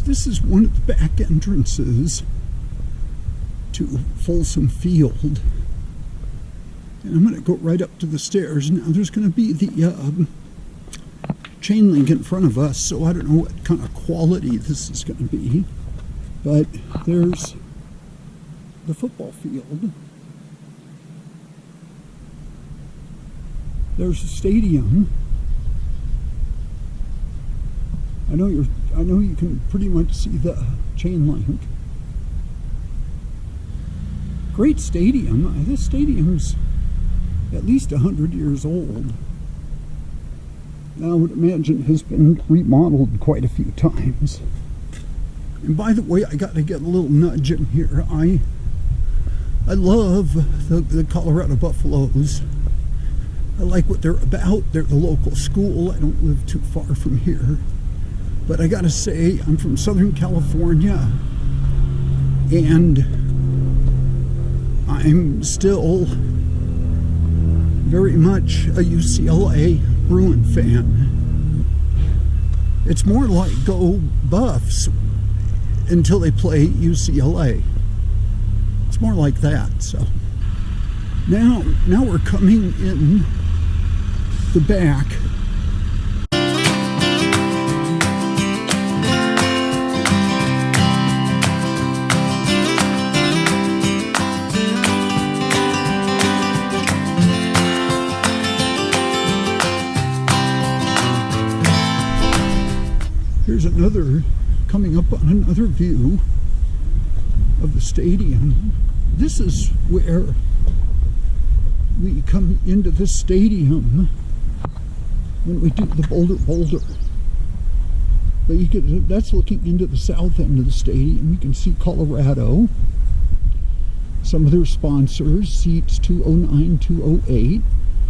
this is one of the back entrances to Folsom Field. And I'm going to go right up to the stairs. Now there's going to be the chain link in front of us, so I don't know what kind of quality this is going to be. But there's the football field. There's the stadium. I know you can pretty much see the chain link. Great stadium. This stadium's at least 100 years old. I would imagine it has been remodeled quite a few times. And by the way, I got to get a little nudge in here. I love the Colorado Buffaloes. I like what they're about. They're the local school. I don't live too far from here. But I gotta say, I'm from Southern California, and I'm still very much a UCLA Bruin fan. It's more like go Buffs until they play UCLA. It's more like that. So now we're coming in the back. Here's another, coming up on another view of the stadium. This is where we come into the stadium when we do the Boulder. But that's looking into the south end of the stadium. You can see Colorado. Some of their sponsors, seats 209, 208.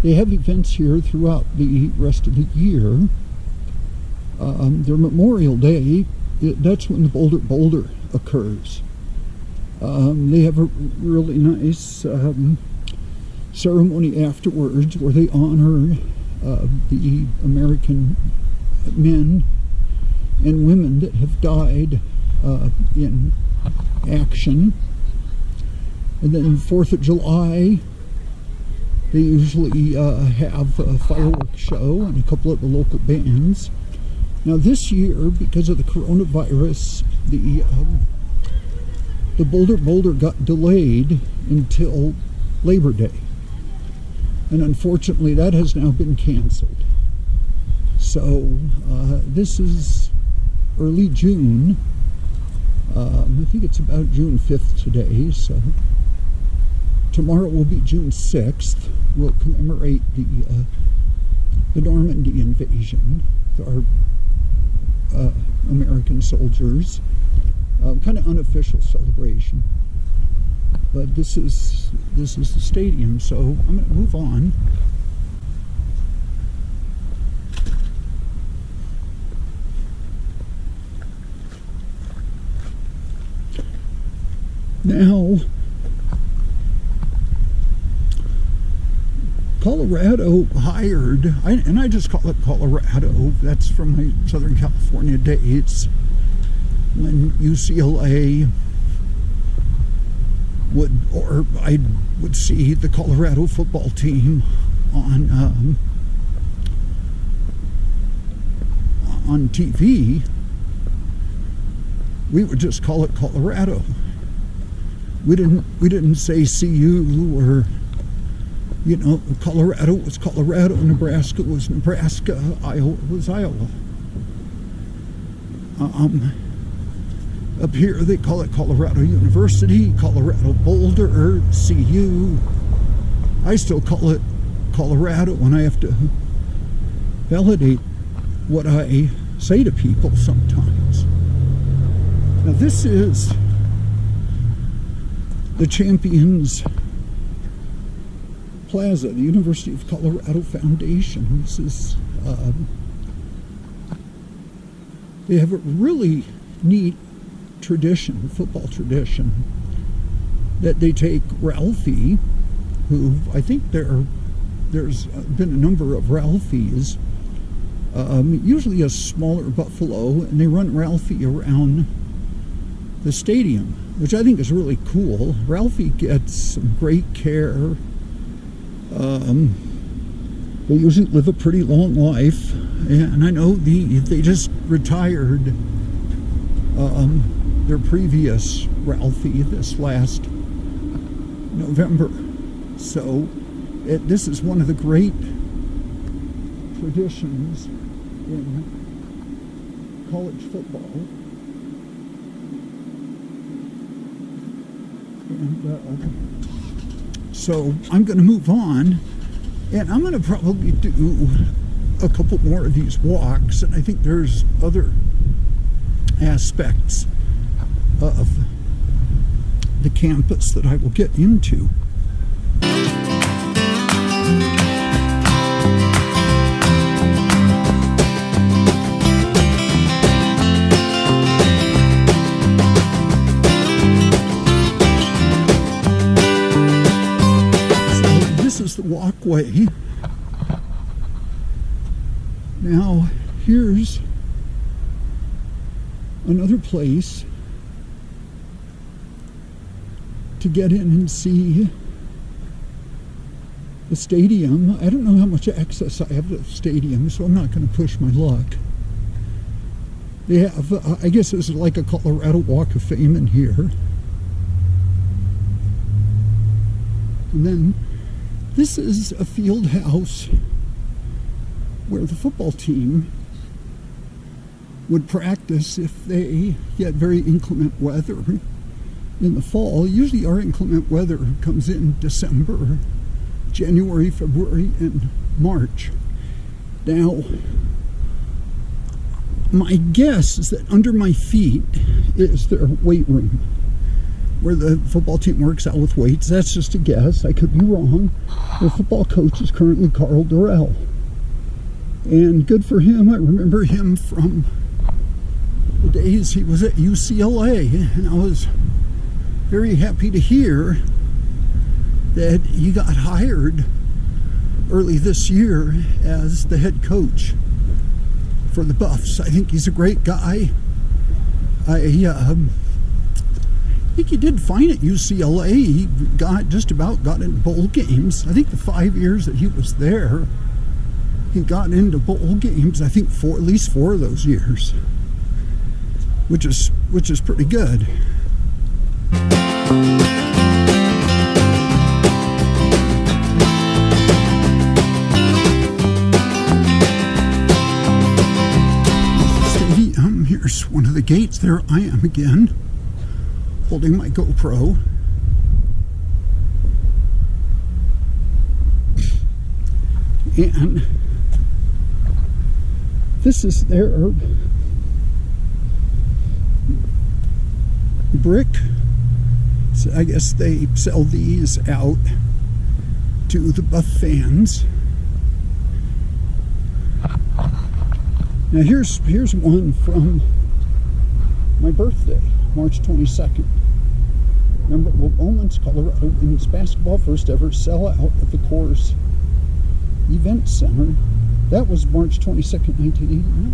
They have events here throughout the rest of the year. Their Memorial Day, that's when the Boulder occurs. They have a really nice ceremony afterwards where they honor the American men and women that have died in action. And then 4th of July, they usually have a fireworks show and a couple of the local bands. Now this year, because of the coronavirus, the Boulder got delayed until Labor Day. And unfortunately, that has now been canceled. So this is early June. I think it's about June 5th today. So tomorrow will be June 6th. We'll commemorate the Normandy invasion. Our American soldiers. Kind of unofficial celebration. But this is the stadium, so I'm going to move on. Now, Colorado hired, and I just call it Colorado, that's from my Southern California days, when UCLA I would see the Colorado football team on TV, we would just call it Colorado. We didn't say CU or, you know, Colorado was Colorado, Nebraska was Nebraska, Iowa was Iowa. Up here they call it Colorado University, Colorado Boulder, CU. I still call it Colorado when I have to validate what I say to people sometimes. Now this is the Champions Plaza, the University of Colorado Foundation. This is, they have a really neat tradition, football tradition, that they take Ralphie, who I think there's been a number of Ralphies usually a smaller buffalo, and they run Ralphie around the stadium, which I think is really cool. Ralphie gets some great care. They usually live a pretty long life, and I know they just retired their previous Ralphie this last November. So this is one of the great traditions in college football. And so I'm going to move on, and I'm going to probably do a couple more of these walks, and I think there's other aspects of the campus that I will get into. The walkway. Now here's another place to get in and see the stadium. I don't know how much access I have to the stadium, so I'm not going to push my luck. They have, I guess this is like a Colorado Walk of Fame in here. And then this is a field house where the football team would practice if they get very inclement weather in the fall. Usually our inclement weather comes in December, January, February, and March. Now, my guess is that under my feet is their weight room, where the football team works out with weights. That's just a guess. I could be wrong. The football coach is currently Carl Durrell. And good for him. I remember him from the days he was at UCLA. And I was very happy to hear that he got hired early this year as the head coach for the Buffs. I think he's a great guy. I think he did fine at UCLA. He just about got into bowl games. I think the 5 years that he was there, he got into bowl games. I think at least 4 of those years, which is pretty good. Stadium. Here's one of the gates. There I am again, holding my GoPro. And this is their brick. So I guess they sell these out to the Buff fans. Now here's one from my birthday, March 22nd. Memorable moments: Colorado women's basketball first ever sellout at the Coors Event Center. That was March 22nd, 1989.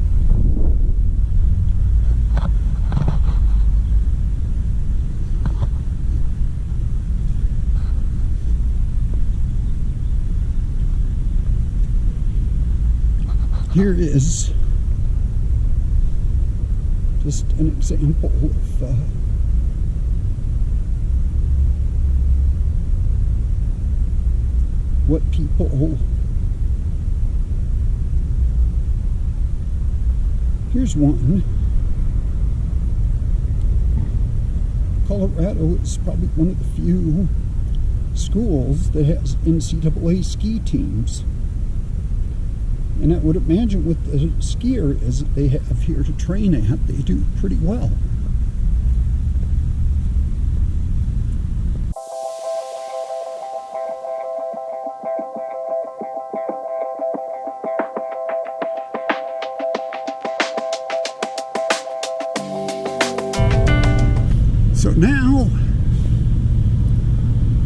Here is just an example of what people. Here's one. Colorado is probably one of the few schools that has NCAA ski teams. And I would imagine with the skier as they have here to train at, they do pretty well. So now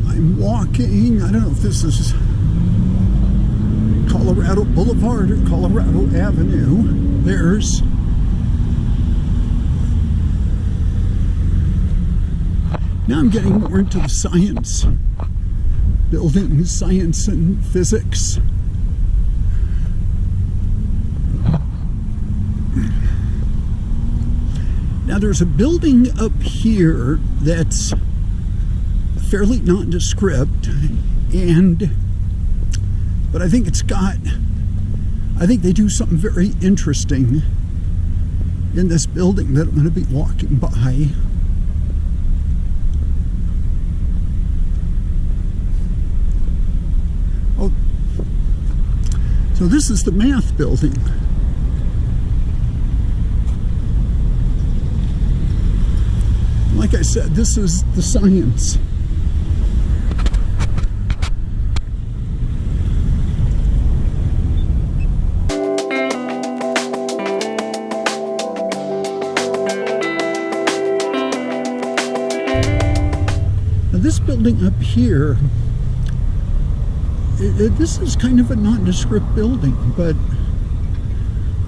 I'm walking. I don't know if this is Colorado Boulevard or Colorado Avenue. There's now I'm getting more into the science building, science and physics. Now there's a building up here that's fairly nondescript, but I think I think they do something very interesting in this building that I'm going to be walking by. Oh, so this is the math building. Like I said, this is the science. Now this building up here, this is kind of a nondescript building, but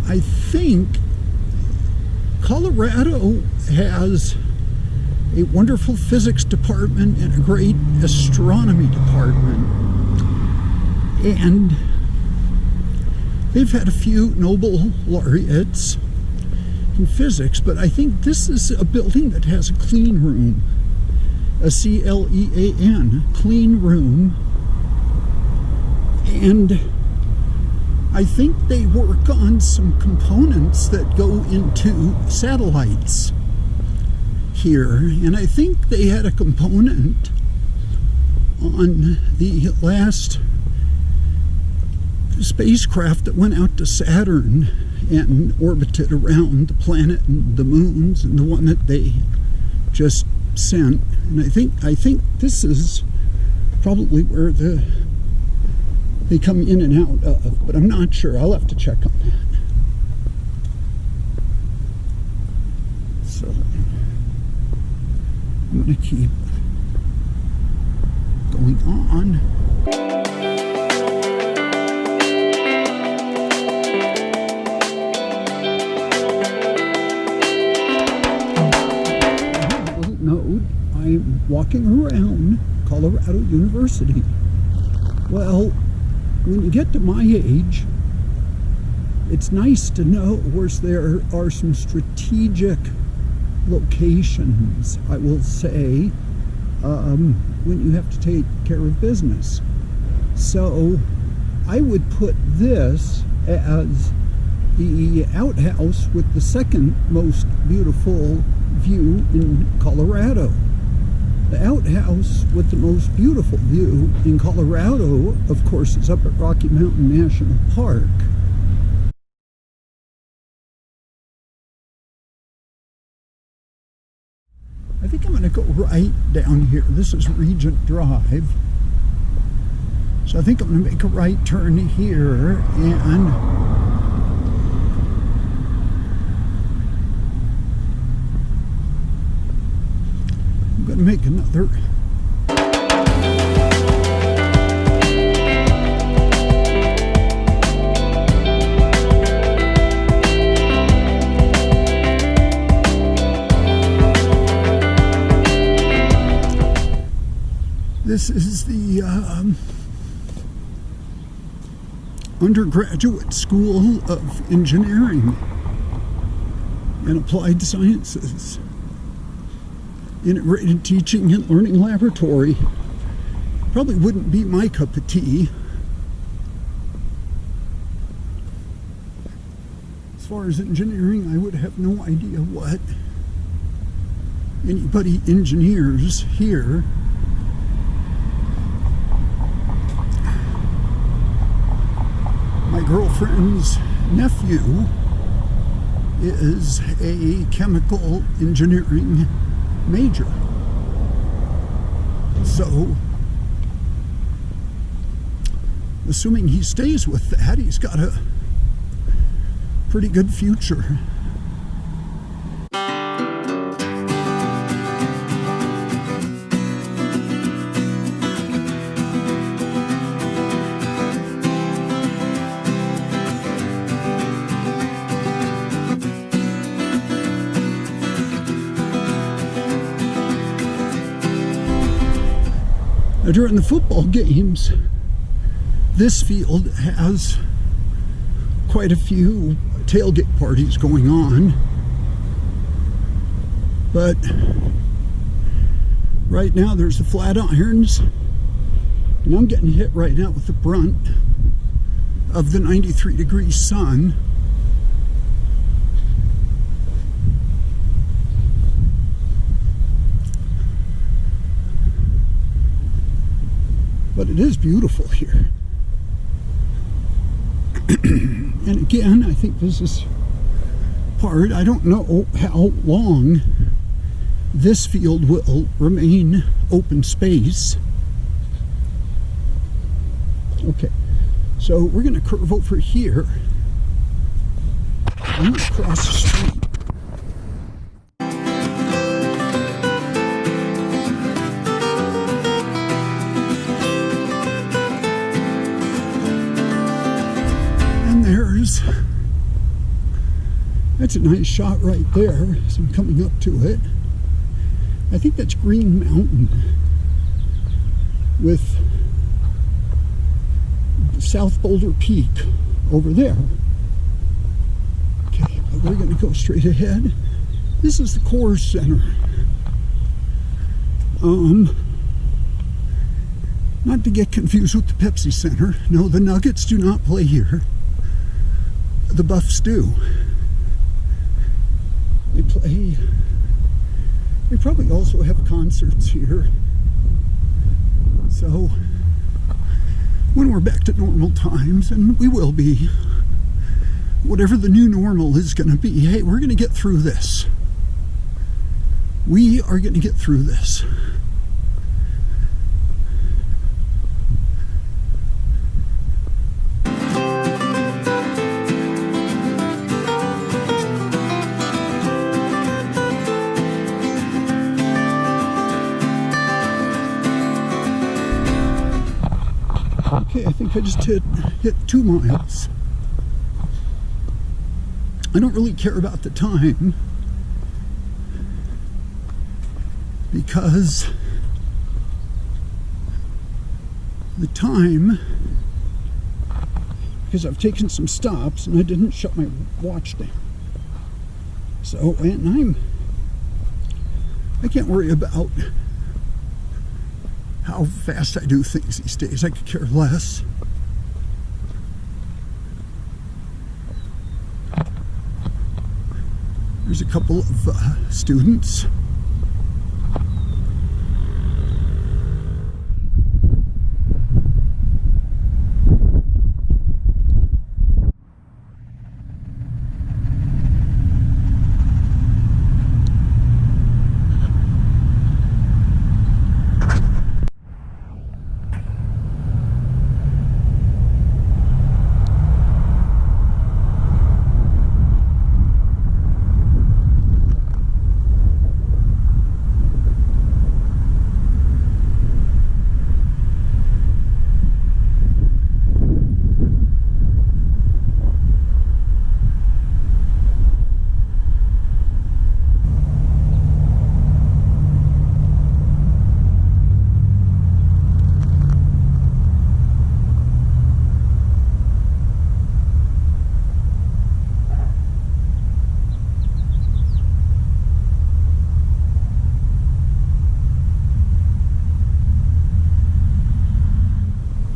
I think Colorado has a wonderful physics department and a great astronomy department, and they've had a few Nobel laureates in physics, but I think this is a building that has a clean room, a CLEAN, clean room, and I think they work on some components that go into satellites here, and I think they had a component on the last spacecraft that went out to Saturn and orbited around the planet and the moons, and the one that they just sent. And I think this is probably where they come in and out of, but I'm not sure. I'll have to check on that. So I'm going to keep going on. Little note, I'm walking around Colorado University. Well, when you get to my age, it's nice to know where there are some strategic locations, I will say, when you have to take care of business. So I would put this as the outhouse with the second most beautiful view in Colorado. The outhouse with the most beautiful view in Colorado, of course, is up at Rocky Mountain National Park. I think I'm going to go right down here. This is Regent Drive. So I think I'm going to make a right turn here, and I'm going to make another. This is the undergraduate school of engineering and applied sciences, integrated teaching and learning laboratory. Probably wouldn't be my cup of tea. As far as engineering, I would have no idea what anybody engineers here. My girlfriend's nephew is a chemical engineering major. So, assuming he stays with that, he's got a pretty good future. Now, during the football games, this field has quite a few tailgate parties going on. But right now there's the Flatirons, and I'm getting hit right now with the brunt of the 93-degree sun. But it is beautiful here. And again, I think this is part, I don't know how long this field will remain open space. Okay, so we're going to curve over here. I'm going to cross the street. That's a nice shot right there as I'm coming up to it. I think that's Green Mountain with South Boulder Peak over there. Okay, but we're going to go straight ahead. This is the Coors Center. Not to get confused with the Pepsi Center. No, the Nuggets do not play here. The Buffs do. They play. They probably also have concerts here. So when we're back to normal times, and we will be, whatever the new normal is going to be, hey, we're going to get through this. We are going to get through this. Okay, I think I just hit 2 miles. I don't really care about the time because I've taken some stops and I didn't shut my watch down. So, and I can't worry about how fast I do things these days. I could care less. There's a couple of students.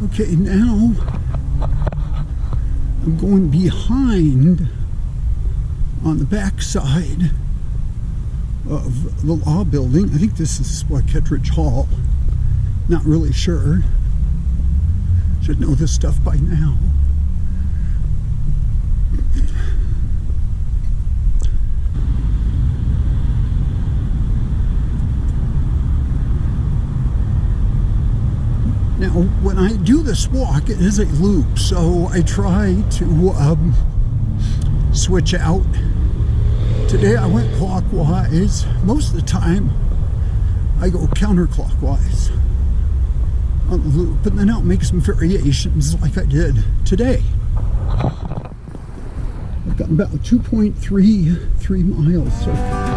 Okay, now I'm going behind on the back side of the law building. I think this is what, Kettridge Hall. Not really sure. Should know this stuff by now. Now, when I do this walk, it is a loop, so I try to switch out. Today I went clockwise. Most of the time, I go counterclockwise on the loop, and then I'll make some variations like I did today. I've got about 2.33 miles so far.